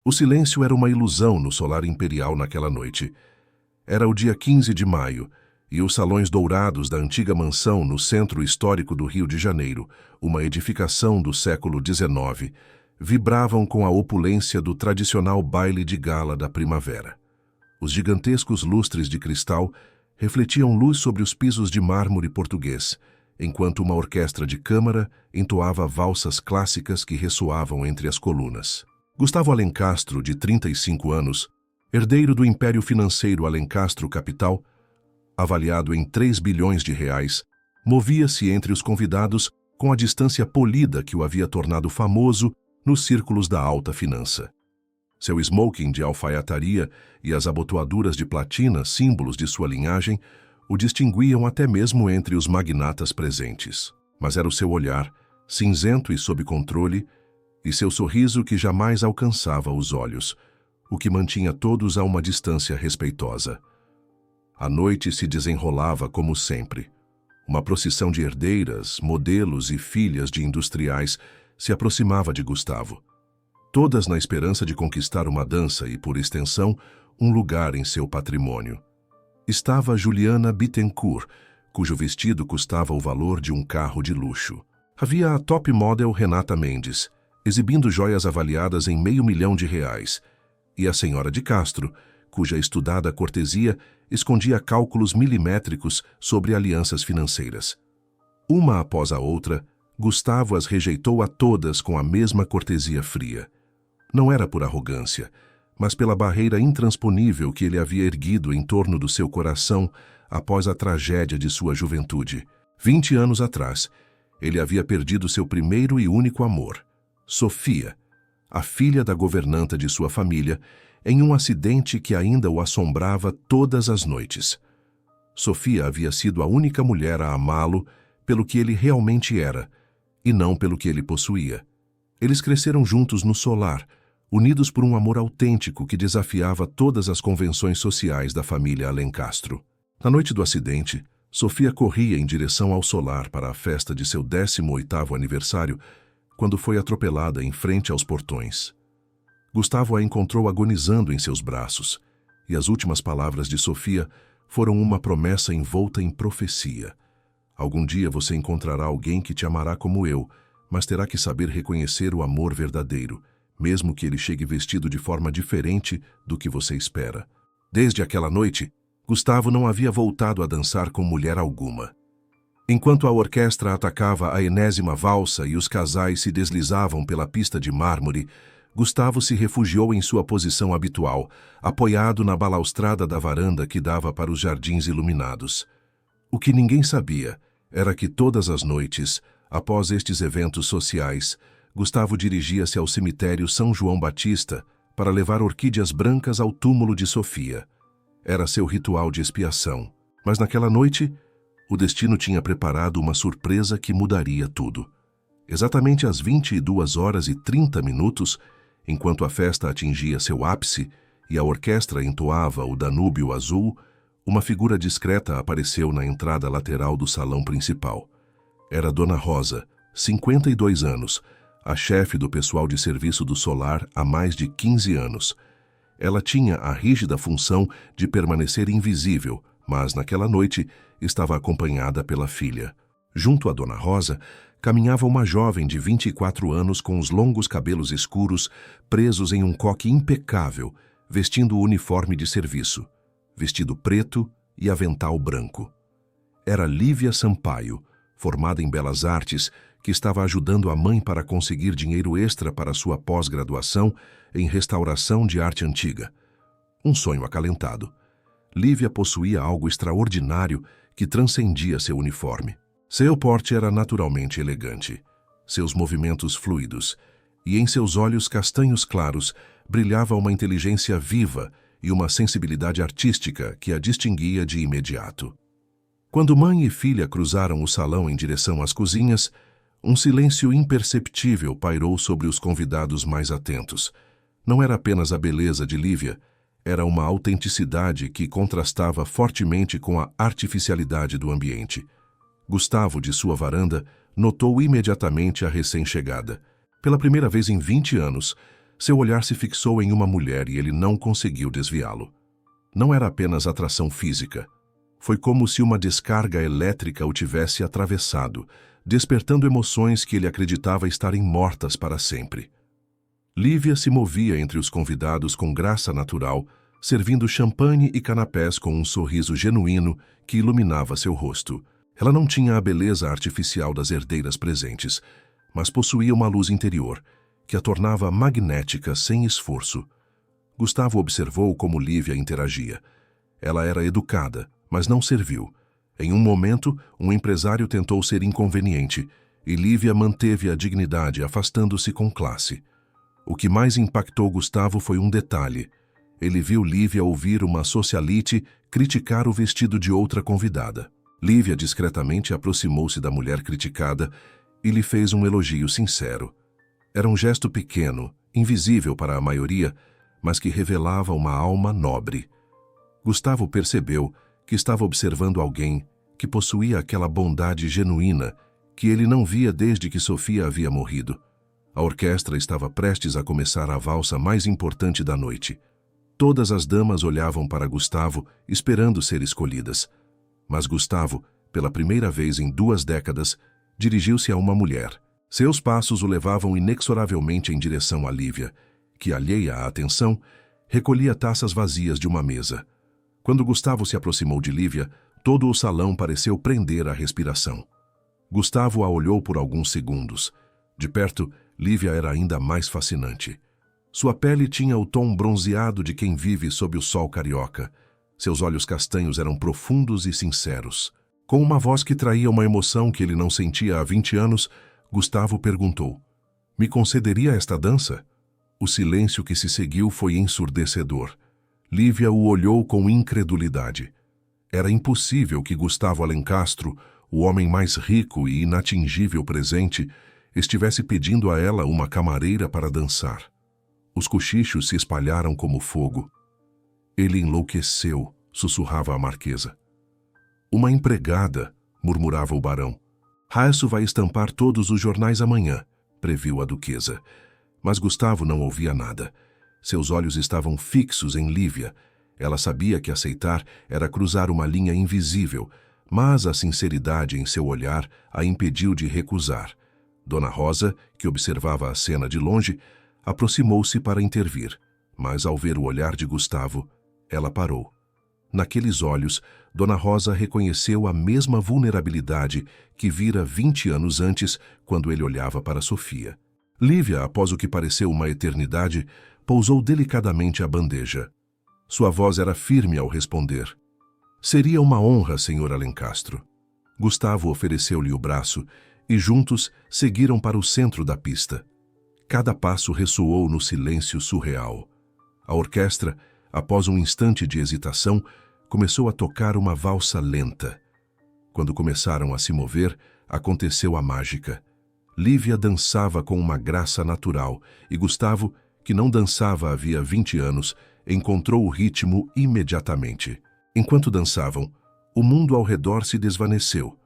O silêncio era uma ilusão no solar imperial naquela noite. Era o dia 15 de maio, e os salões dourados da antiga mansão no centro histórico do Rio de Janeiro, uma edificação do século XIX, vibravam com a opulência do tradicional baile de gala da primavera. Os gigantescos lustres de cristal refletiam luz sobre os pisos de mármore português, enquanto uma orquestra de câmara entoava valsas clássicas que ressoavam entre as colunas. Gustavo Alencastro, de 35 anos, herdeiro do império financeiro Alencastro Capital, avaliado em 3 bilhões de reais, movia-se entre os convidados com a distância polida que o havia tornado famoso nos círculos da alta finança. Seu smoking de alfaiataria e as abotoaduras de platina, símbolos de sua linhagem, o distinguiam até mesmo entre os magnatas presentes. Mas era o seu olhar, cinzento e sob controle, e seu sorriso que jamais alcançava os olhos, o que mantinha todos a uma distância respeitosa. A noite se desenrolava como sempre. Uma procissão de herdeiras, modelos e filhas de industriais se aproximava de Gustavo, todas na esperança de conquistar uma dança e, por extensão, um lugar em seu patrimônio. Estava Juliana Bittencourt, cujo vestido custava o valor de um carro de luxo. Havia a top model Renata Mendes, exibindo joias avaliadas em R$500 mil, e a senhora de Castro, cuja estudada cortesia escondia cálculos milimétricos sobre alianças financeiras. Uma após a outra, Gustavo as rejeitou a todas com a mesma cortesia fria. Não era por arrogância, mas pela barreira intransponível que ele havia erguido em torno do seu coração após a tragédia de sua juventude. 20 anos atrás, ele havia perdido seu primeiro e único amor, Sofia, a filha da governanta de sua família, em um acidente que ainda o assombrava todas as noites. Sofia havia sido a única mulher a amá-lo pelo que ele realmente era, e não pelo que ele possuía. Eles cresceram juntos no solar, unidos por um amor autêntico que desafiava todas as convenções sociais da família Alencastro. Na noite do acidente, Sofia corria em direção ao solar para a festa de seu 18º aniversário, quando foi atropelada em frente aos portões. Gustavo a encontrou agonizando em seus braços, e as últimas palavras de Sofia foram uma promessa envolta em profecia. Algum dia você encontrará alguém que te amará como eu, mas terá que saber reconhecer o amor verdadeiro, mesmo que ele chegue vestido de forma diferente do que você espera. Desde aquela noite, Gustavo não havia voltado a dançar com mulher alguma. Enquanto a orquestra atacava a enésima valsa e os casais se deslizavam pela pista de mármore, Gustavo se refugiou em sua posição habitual, apoiado na balaustrada da varanda que dava para os jardins iluminados. O que ninguém sabia era que todas as noites, após estes eventos sociais, Gustavo dirigia-se ao cemitério São João Batista para levar orquídeas brancas ao túmulo de Sofia. Era seu ritual de expiação, mas naquela noite, o destino tinha preparado uma surpresa que mudaria tudo. Exatamente às 22h30, enquanto a festa atingia seu ápice e a orquestra entoava o Danúbio Azul, uma figura discreta apareceu na entrada lateral do salão principal. Era Dona Rosa, 52 anos, a chefe do pessoal de serviço do solar há mais de 15 anos. Ela tinha a rígida função de permanecer invisível, mas naquela noite estava acompanhada pela filha. Junto a Dona Rosa, caminhava uma jovem de 24 anos com os longos cabelos escuros presos em um coque impecável, vestindo o uniforme de serviço, vestido preto e avental branco. Era Lívia Sampaio, formada em Belas Artes, que estava ajudando a mãe para conseguir dinheiro extra para sua pós-graduação em restauração de arte antiga. Um sonho acalentado. Lívia possuía algo extraordinário que transcendia seu uniforme. Seu porte era naturalmente elegante, seus movimentos fluidos, e em seus olhos castanhos claros brilhava uma inteligência viva e uma sensibilidade artística que a distinguia de imediato. Quando mãe e filha cruzaram o salão em direção às cozinhas, um silêncio imperceptível pairou sobre os convidados mais atentos. Não era apenas a beleza de Lívia, era uma autenticidade que contrastava fortemente com a artificialidade do ambiente. Gustavo, de sua varanda, notou imediatamente a recém-chegada. Pela primeira vez em 20 anos, Seu olhar se fixou em uma mulher e ele não conseguiu desviá-lo. Não era apenas atração física. Foi como se uma descarga elétrica o tivesse atravessado, despertando emoções que ele acreditava estarem mortas para sempre. Lívia se movia entre os convidados com graça natural, servindo champanhe e canapés com um sorriso genuíno que iluminava seu rosto. Ela não tinha a beleza artificial das herdeiras presentes, mas possuía uma luz interior, que a tornava magnética sem esforço. Gustavo observou como Lívia interagia. Ela era educada, mas não serviu. Em um momento, um empresário tentou ser inconveniente, e Lívia manteve a dignidade, afastando-se com classe. O que mais impactou Gustavo foi um detalhe. Ele viu Lívia ouvir uma socialite criticar o vestido de outra convidada. Lívia discretamente aproximou-se da mulher criticada e lhe fez um elogio sincero. Era um gesto pequeno, invisível para a maioria, mas que revelava uma alma nobre. Gustavo percebeu que estava observando alguém que possuía aquela bondade genuína que ele não via desde que Sofia havia morrido. A orquestra estava prestes a começar a valsa mais importante da noite. Todas as damas olhavam para Gustavo, esperando ser escolhidas. Mas Gustavo, pela primeira vez em 2 décadas, dirigiu-se a uma mulher. Seus passos o levavam inexoravelmente em direção a Lívia, que, alheia à atenção, recolhia taças vazias de uma mesa. Quando Gustavo se aproximou de Lívia, todo o salão pareceu prender a respiração. Gustavo a olhou por alguns segundos. De perto, Lívia era ainda mais fascinante. Sua pele tinha o tom bronzeado de quem vive sob o sol carioca. Seus olhos castanhos eram profundos e sinceros. Com uma voz que traía uma emoção que ele não sentia há 20 anos, Gustavo perguntou: "Me concederia esta dança?" O silêncio que se seguiu foi ensurdecedor. Lívia o olhou com incredulidade. Era impossível que Gustavo Alencastro, o homem mais rico e inatingível presente, estivesse pedindo a ela uma camareira para dançar. Os cochichos se espalharam como fogo. "Ele enlouqueceu", sussurrava a marquesa. "Uma empregada", murmurava o barão. "Raço vai estampar todos os jornais amanhã", previu a duquesa. Mas Gustavo não ouvia nada. Seus olhos estavam fixos em Lívia. Ela sabia que aceitar era cruzar uma linha invisível, mas a sinceridade em seu olhar a impediu de recusar. Dona Rosa, que observava a cena de longe, aproximou-se para intervir, mas ao ver o olhar de Gustavo, ela parou. Naqueles olhos, Dona Rosa reconheceu a mesma vulnerabilidade que vira 20 anos antes, quando ele olhava para Sofia. Lívia, após o que pareceu uma eternidade, pousou delicadamente a bandeja. Sua voz era firme ao responder. "Seria uma honra, Sr. Alencastro." Gustavo ofereceu-lhe o braço e juntos seguiram para o centro da pista. Cada passo ressoou no silêncio surreal. A orquestra, após um instante de hesitação, começou a tocar uma valsa lenta. Quando começaram a se mover, aconteceu a mágica. Lívia dançava com uma graça natural e Gustavo, que não dançava havia 20 anos, encontrou o ritmo imediatamente. Enquanto dançavam, o mundo ao redor se desvaneceu.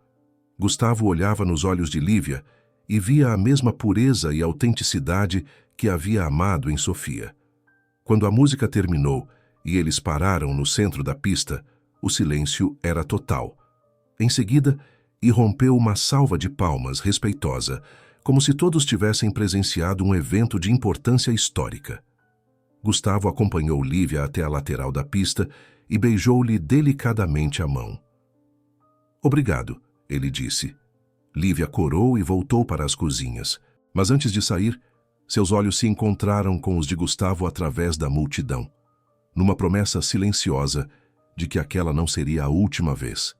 Gustavo olhava nos olhos de Lívia e via a mesma pureza e autenticidade que havia amado em Sofia. Quando a música terminou e eles pararam no centro da pista, o silêncio era total. Em seguida, irrompeu uma salva de palmas respeitosa, como se todos tivessem presenciado um evento de importância histórica. Gustavo acompanhou Lívia até a lateral da pista e beijou-lhe delicadamente a mão. "Obrigado", ele disse. Lívia corou e voltou para as cozinhas, mas antes de sair, seus olhos se encontraram com os de Gustavo através da multidão, numa promessa silenciosa de que aquela não seria a última vez.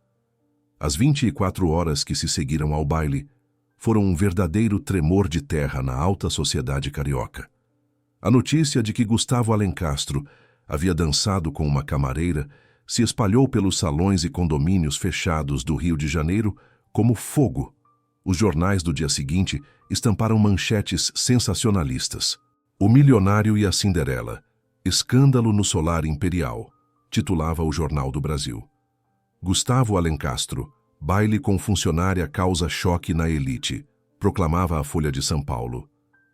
As 24 horas que se seguiram ao baile foram um verdadeiro tremor de terra na alta sociedade carioca. A notícia de que Gustavo Alencastro havia dançado com uma camareira se espalhou pelos salões e condomínios fechados do Rio de Janeiro como fogo. Os jornais do dia seguinte estamparam manchetes sensacionalistas. "O milionário e a Cinderela. Escândalo no Solar Imperial", titulava o Jornal do Brasil. "Gustavo Alencastro. Baile com funcionária causa choque na elite", proclamava a Folha de São Paulo.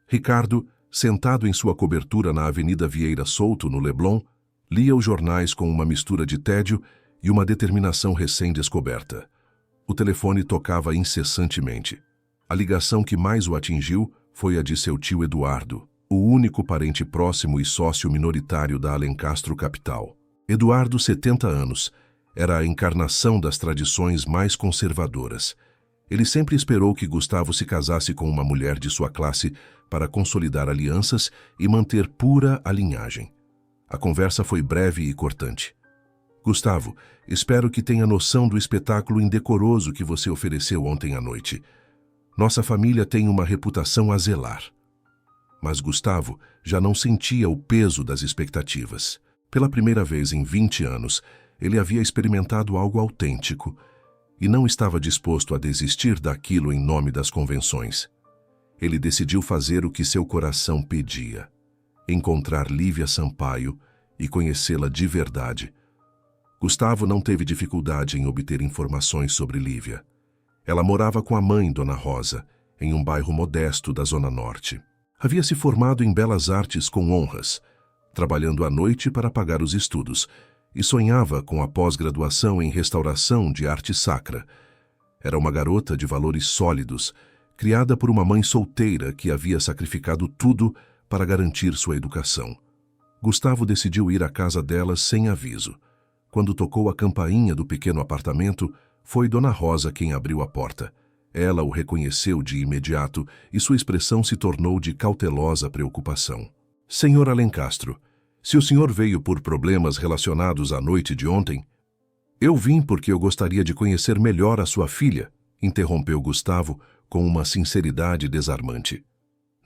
"Ricardo, Sentado em sua cobertura na Avenida Vieira Souto, no Leblon, lia os jornais com uma mistura de tédio e uma determinação recém-descoberta. O telefone tocava incessantemente. A ligação que mais o atingiu foi a de seu tio Eduardo, o único parente próximo e sócio minoritário da Alencastro Capital. Eduardo, 70 anos, era a encarnação das tradições mais conservadoras. Ele sempre esperou que Gustavo se casasse com uma mulher de sua classe para consolidar alianças e manter pura a linhagem. A conversa foi breve e cortante. Gustavo, espero que tenha noção do espetáculo indecoroso que você ofereceu ontem à noite. Nossa família tem uma reputação a zelar. Mas Gustavo já não sentia o peso das expectativas. Pela primeira vez em 20 anos, ele havia experimentado algo autêntico e não estava disposto a desistir daquilo em nome das convenções. Ele decidiu fazer o que seu coração pedia: encontrar Lívia Sampaio e conhecê-la de verdade. Gustavo não teve dificuldade em obter informações sobre Lívia. Ela morava com a mãe, Dona Rosa, em um bairro modesto da Zona Norte. Havia se formado em belas artes com honras, trabalhando à noite para pagar os estudos, e sonhava com a pós-graduação em restauração de arte sacra. Era uma garota de valores sólidos, criada por uma mãe solteira que havia sacrificado tudo para garantir sua educação. Gustavo decidiu ir à casa dela sem aviso. Quando tocou a campainha do pequeno apartamento, foi Dona Rosa quem abriu a porta. Ela o reconheceu de imediato e sua expressão se tornou de cautelosa preocupação. Senhor Alencastro, se o senhor veio por problemas relacionados à noite de ontem... Eu vim porque eu gostaria de conhecer melhor a sua filha, interrompeu Gustavo com uma sinceridade desarmante.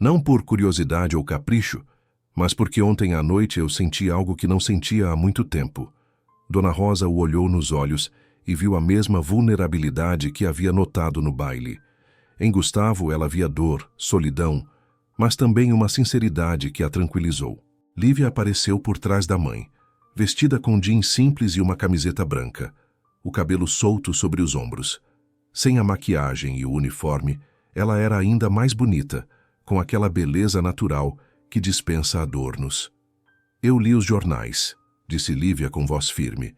Não por curiosidade ou capricho, mas porque ontem à noite eu senti algo que não sentia há muito tempo. Dona Rosa o olhou nos olhos e viu a mesma vulnerabilidade que havia notado no baile. Em Gustavo ela via dor, solidão, mas também uma sinceridade que a tranquilizou. Lívia apareceu por trás da mãe, vestida com jeans simples e uma camiseta branca, o cabelo solto sobre os ombros. Sem a maquiagem e o uniforme, ela era ainda mais bonita, com aquela beleza natural que dispensa adornos. Eu li os jornais, disse Lívia com voz firme.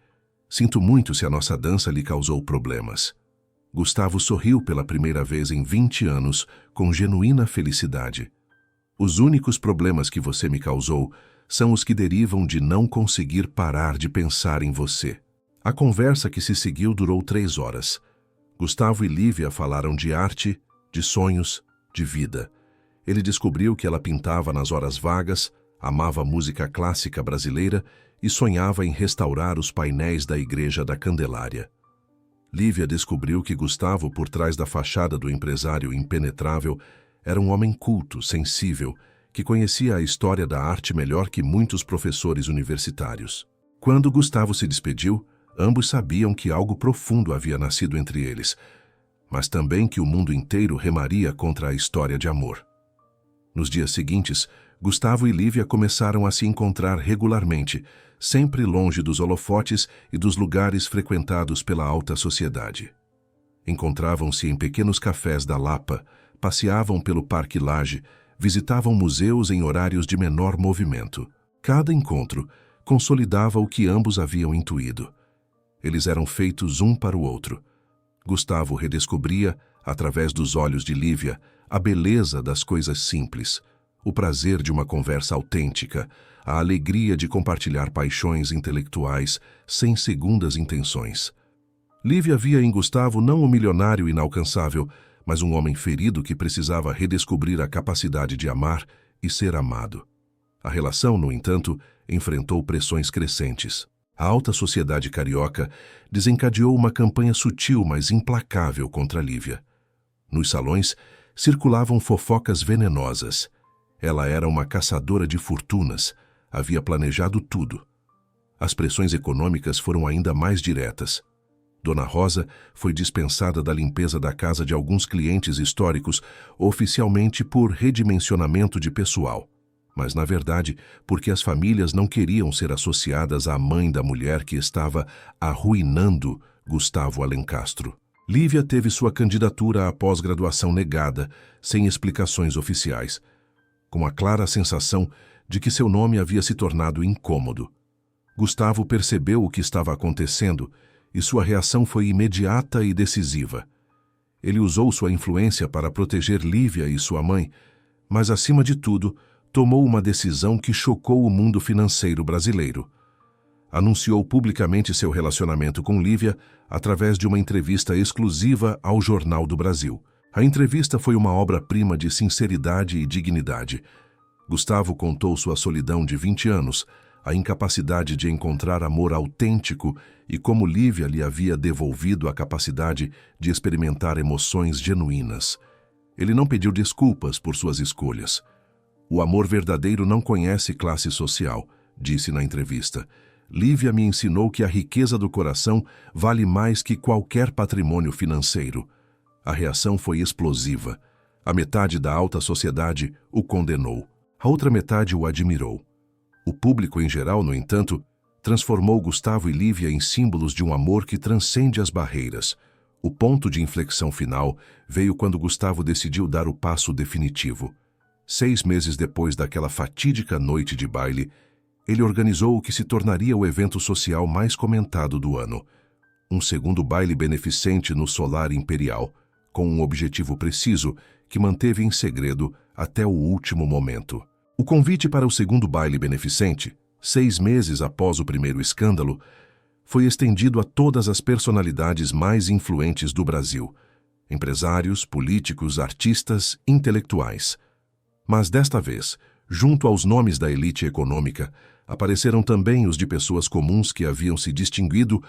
Sinto muito se a nossa dança lhe causou problemas. Gustavo sorriu pela primeira vez em 20 anos, com genuína felicidade. Os únicos problemas que você me causou são os que derivam de não conseguir parar de pensar em você. A conversa que se seguiu durou 3 horas. Gustavo e Lívia falaram de arte, de sonhos, de vida. Ele descobriu que ela pintava nas horas vagas, amava música clássica brasileira e sonhava em restaurar os painéis da Igreja da Candelária. Lívia descobriu que Gustavo, por trás da fachada do empresário impenetrável, era um homem culto, sensível, que conhecia a história da arte melhor que muitos professores universitários. Quando Gustavo se despediu, ambos sabiam que algo profundo havia nascido entre eles, mas também que o mundo inteiro remaria contra a história de amor. Nos dias seguintes, Gustavo e Lívia começaram a se encontrar regularmente, sempre longe dos holofotes e dos lugares frequentados pela alta sociedade. Encontravam-se em pequenos cafés da Lapa, passeavam pelo Parque Lage, visitavam museus em horários de menor movimento. Cada encontro consolidava o que ambos haviam intuído. Eles eram feitos um para o outro. Gustavo redescobria, através dos olhos de Lívia, a beleza das coisas simples, o prazer de uma conversa autêntica, a alegria de compartilhar paixões intelectuais sem segundas intenções. Lívia via em Gustavo não um milionário inalcançável, mas um homem ferido que precisava redescobrir a capacidade de amar e ser amado. A relação, no entanto, enfrentou pressões crescentes. A alta sociedade carioca desencadeou uma campanha sutil, mas implacável contra Lívia. Nos salões, circulavam fofocas venenosas. Ela era uma caçadora de fortunas, havia planejado tudo. As pressões econômicas foram ainda mais diretas. Dona Rosa foi dispensada da limpeza da casa de alguns clientes históricos, oficialmente por redimensionamento de pessoal, mas, na verdade, porque as famílias não queriam ser associadas à mãe da mulher que estava arruinando Gustavo Alencastro. Lívia teve sua candidatura à pós-graduação negada, sem explicações oficiais. com a clara sensação de que seu nome havia se tornado incômodo. Gustavo percebeu o que estava acontecendo e sua reação foi imediata e decisiva. Ele usou sua influência para proteger Lívia e sua mãe, mas, acima de tudo, tomou uma decisão que chocou o mundo financeiro brasileiro. Anunciou publicamente seu relacionamento com Lívia através de uma entrevista exclusiva ao Jornal do Brasil. A entrevista foi uma obra-prima de sinceridade e dignidade. Gustavo contou sua solidão de 20 anos, a incapacidade de encontrar amor autêntico e como Lívia lhe havia devolvido a capacidade de experimentar emoções genuínas. Ele não pediu desculpas por suas escolhas. O amor verdadeiro não conhece classe social, disse na entrevista. Lívia me ensinou que a riqueza do coração vale mais que qualquer patrimônio financeiro. A reação foi explosiva. A metade da alta sociedade o condenou. A outra metade o admirou. O público em geral, no entanto, transformou Gustavo e Lívia em símbolos de um amor que transcende as barreiras. O ponto de inflexão final veio quando Gustavo decidiu dar o passo definitivo. 6 meses depois daquela fatídica noite de baile, ele organizou o que se tornaria o evento social mais comentado do ano. Um segundo baile beneficente no Solar Imperial, com um objetivo preciso que manteve em segredo até o último momento. O convite para o segundo baile beneficente, 6 meses após o primeiro escândalo, foi estendido a todas as personalidades mais influentes do Brasil, empresários, políticos, artistas, intelectuais. Mas desta vez, junto aos nomes da elite econômica, apareceram também os de pessoas comuns que haviam se distinguido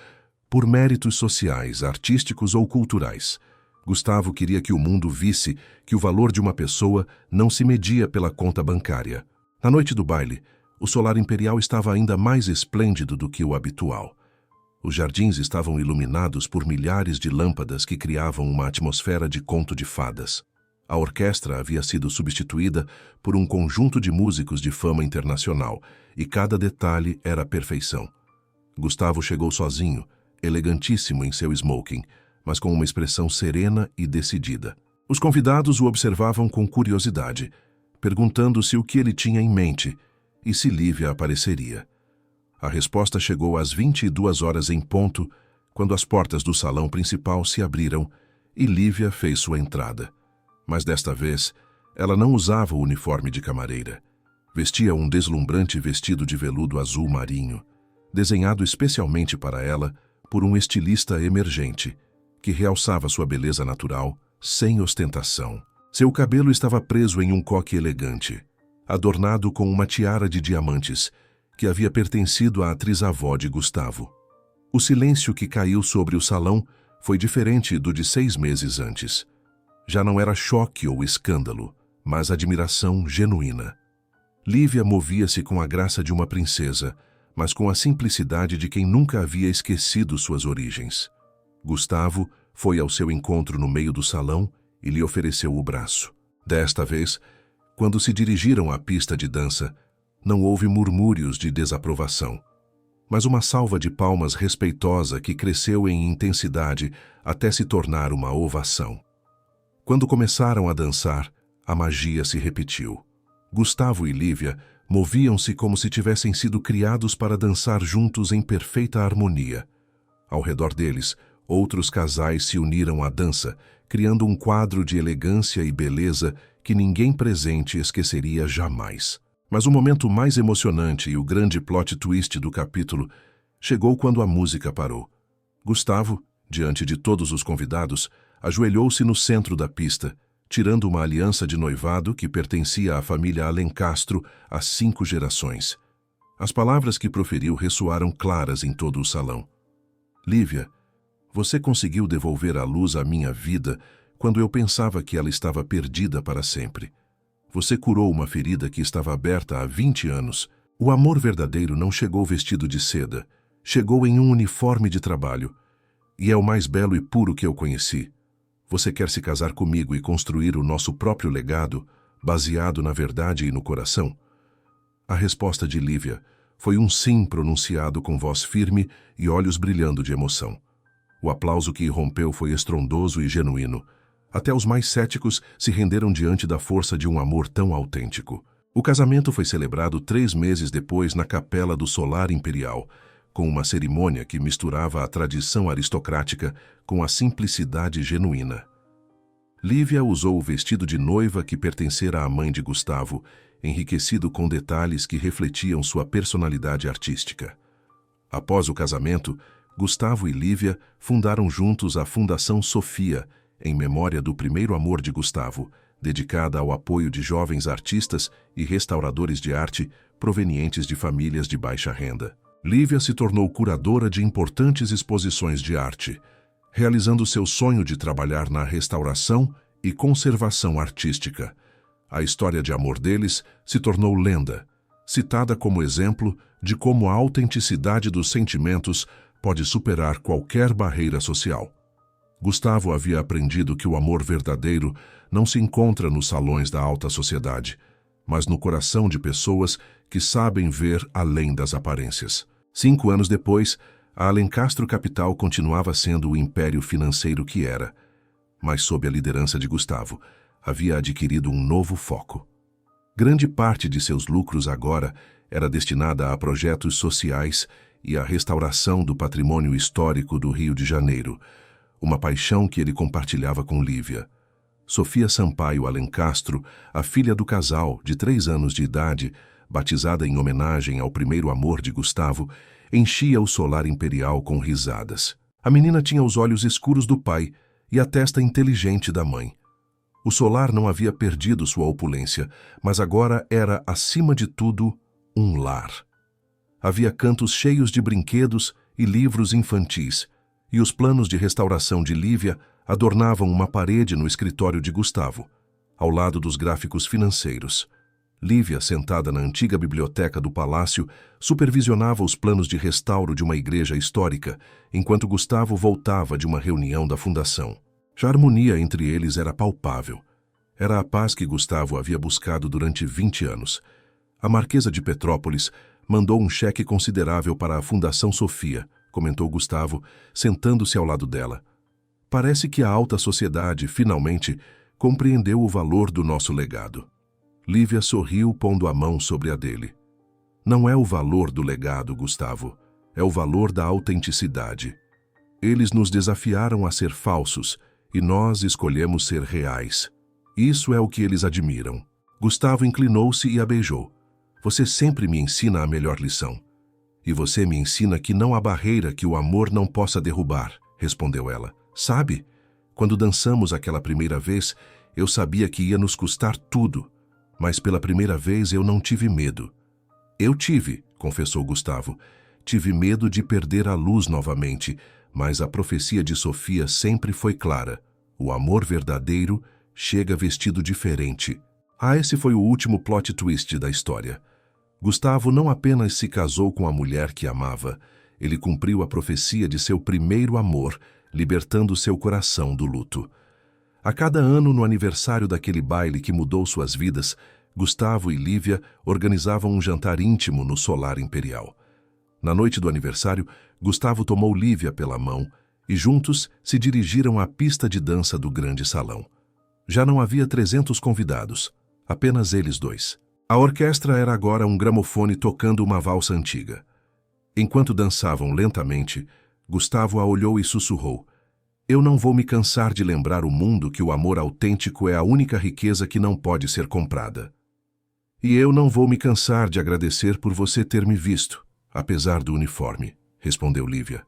por méritos sociais, artísticos ou culturais. Gustavo queria que o mundo visse que o valor de uma pessoa não se media pela conta bancária. Na noite do baile, o Solar Imperial estava ainda mais esplêndido do que o habitual. Os jardins estavam iluminados por milhares de lâmpadas que criavam uma atmosfera de conto de fadas. A orquestra havia sido substituída por um conjunto de músicos de fama internacional, e cada detalhe era perfeição. Gustavo chegou sozinho, elegantíssimo em seu smoking, mas com uma expressão serena e decidida. Os convidados o observavam com curiosidade, perguntando-se o que ele tinha em mente e se Lívia apareceria. A resposta chegou às 22 horas em ponto, quando as portas do salão principal se abriram e Lívia fez sua entrada. Mas desta vez, ela não usava o uniforme de camareira. Vestia um deslumbrante vestido de veludo azul marinho, desenhado especialmente para ela por um estilista emergente, que realçava sua beleza natural, sem ostentação. Seu cabelo estava preso em um coque elegante, adornado com uma tiara de diamantes, que havia pertencido à atriz-avó de Gustavo. O silêncio que caiu sobre o salão foi diferente do de 6 meses antes. Já não era choque ou escândalo, mas admiração genuína. Lívia movia-se com a graça de uma princesa, mas com a simplicidade de quem nunca havia esquecido suas origens. Gustavo foi ao seu encontro no meio do salão e lhe ofereceu o braço. Desta vez, quando se dirigiram à pista de dança, não houve murmúrios de desaprovação, mas uma salva de palmas respeitosa que cresceu em intensidade até se tornar uma ovação. Quando começaram a dançar, a magia se repetiu. Gustavo e Lívia moviam-se como se tivessem sido criados para dançar juntos em perfeita harmonia. Ao redor deles, outros casais se uniram à dança, criando um quadro de elegância e beleza que ninguém presente esqueceria jamais. Mas o momento mais emocionante e o grande plot twist do capítulo chegou quando a música parou. Gustavo, diante de todos os convidados, ajoelhou-se no centro da pista, tirando uma aliança de noivado que pertencia à família Alencastro há 5 gerações. As palavras que proferiu ressoaram claras em todo o salão. Lívia, você conseguiu devolver a luz à minha vida quando eu pensava que ela estava perdida para sempre. Você curou uma ferida que estava aberta há 20 anos. O amor verdadeiro não chegou vestido de seda, chegou em um uniforme de trabalho, e é o mais belo e puro que eu conheci. Você quer se casar comigo e construir o nosso próprio legado, baseado na verdade e no coração? A resposta de Lívia foi um sim pronunciado com voz firme e olhos brilhando de emoção. O aplauso que irrompeu foi estrondoso e genuíno. Até os mais céticos se renderam diante da força de um amor tão autêntico. O casamento foi celebrado 3 meses depois na capela do Solar Imperial, com uma cerimônia que misturava a tradição aristocrática com a simplicidade genuína. Lívia usou o vestido de noiva que pertencera à mãe de Gustavo, enriquecido com detalhes que refletiam sua personalidade artística. Após o casamento, Gustavo e Lívia fundaram juntos a Fundação Sofia, em memória do primeiro amor de Gustavo, dedicada ao apoio de jovens artistas e restauradores de arte provenientes de famílias de baixa renda. Lívia se tornou curadora de importantes exposições de arte, realizando seu sonho de trabalhar na restauração e conservação artística. A história de amor deles se tornou lenda, citada como exemplo de como a autenticidade dos sentimentos pode superar qualquer barreira social. Gustavo havia aprendido que o amor verdadeiro não se encontra nos salões da alta sociedade, mas no coração de pessoas que sabem ver além das aparências. 5 anos depois, a Alencastro Capital continuava sendo o império financeiro que era, mas sob a liderança de Gustavo, havia adquirido um novo foco. Grande parte de seus lucros agora era destinada a projetos sociais e à restauração do patrimônio histórico do Rio de Janeiro, uma paixão que ele compartilhava com Lívia. Sofia Sampaio Alencastro, a filha do casal, de 3 anos de idade, batizada em homenagem ao primeiro amor de Gustavo, enchia o Solar Imperial com risadas. A menina tinha os olhos escuros do pai e a testa inteligente da mãe. O Solar não havia perdido sua opulência, mas agora era, acima de tudo, um lar. Havia cantos cheios de brinquedos e livros infantis, e os planos de restauração de Lívia adornavam uma parede no escritório de Gustavo, ao lado dos gráficos financeiros. Lívia, sentada na antiga biblioteca do palácio, supervisionava os planos de restauro de uma igreja histórica, enquanto Gustavo voltava de uma reunião da fundação. Já a harmonia entre eles era palpável. Era a paz que Gustavo havia buscado durante 20 anos. A Marquesa de Petrópolis mandou um cheque considerável para a Fundação Sofia, comentou Gustavo, sentando-se ao lado dela. Parece que a alta sociedade, finalmente, compreendeu o valor do nosso legado. Lívia sorriu, pondo a mão sobre a dele. Não é o valor do legado, Gustavo, é o valor da autenticidade. Eles nos desafiaram a ser falsos e nós escolhemos ser reais. Isso é o que eles admiram. Gustavo inclinou-se e a beijou. Você sempre me ensina a melhor lição. E você me ensina que não há barreira que o amor não possa derrubar, respondeu ela. Sabe, quando dançamos aquela primeira vez, eu sabia que ia nos custar tudo, mas pela primeira vez eu não tive medo. Eu tive, confessou Gustavo. Tive medo de perder a luz novamente, mas a profecia de Sofia sempre foi clara. O amor verdadeiro chega vestido diferente. Esse foi o último plot twist da história. Gustavo não apenas se casou com a mulher que amava, ele cumpriu a profecia de seu primeiro amor, libertando seu coração do luto. A cada ano, no aniversário daquele baile que mudou suas vidas, Gustavo e Lívia organizavam um jantar íntimo no Solar Imperial. Na noite do aniversário, Gustavo tomou Lívia pela mão e juntos se dirigiram à pista de dança do grande salão. Já não havia 300 convidados, apenas eles dois. A orquestra era agora um gramofone tocando uma valsa antiga. Enquanto dançavam lentamente, Gustavo a olhou e sussurrou: Eu não vou me cansar de lembrar o mundo que o amor autêntico é a única riqueza que não pode ser comprada. E eu não vou me cansar de agradecer por você ter me visto, apesar do uniforme, respondeu Lívia.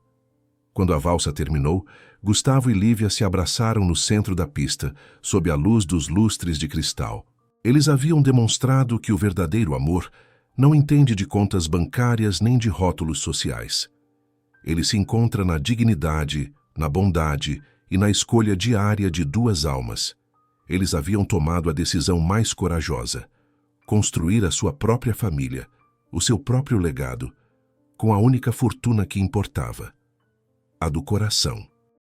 Quando a valsa terminou, Gustavo e Lívia se abraçaram no centro da pista, sob a luz dos lustres de cristal. Eles haviam demonstrado que o verdadeiro amor não entende de contas bancárias nem de rótulos sociais. Ele se encontra na dignidade, na bondade e na escolha diária de 2 almas. Eles haviam tomado a decisão mais corajosa: construir a sua própria família, o seu próprio legado, com a única fortuna que importava: a do coração.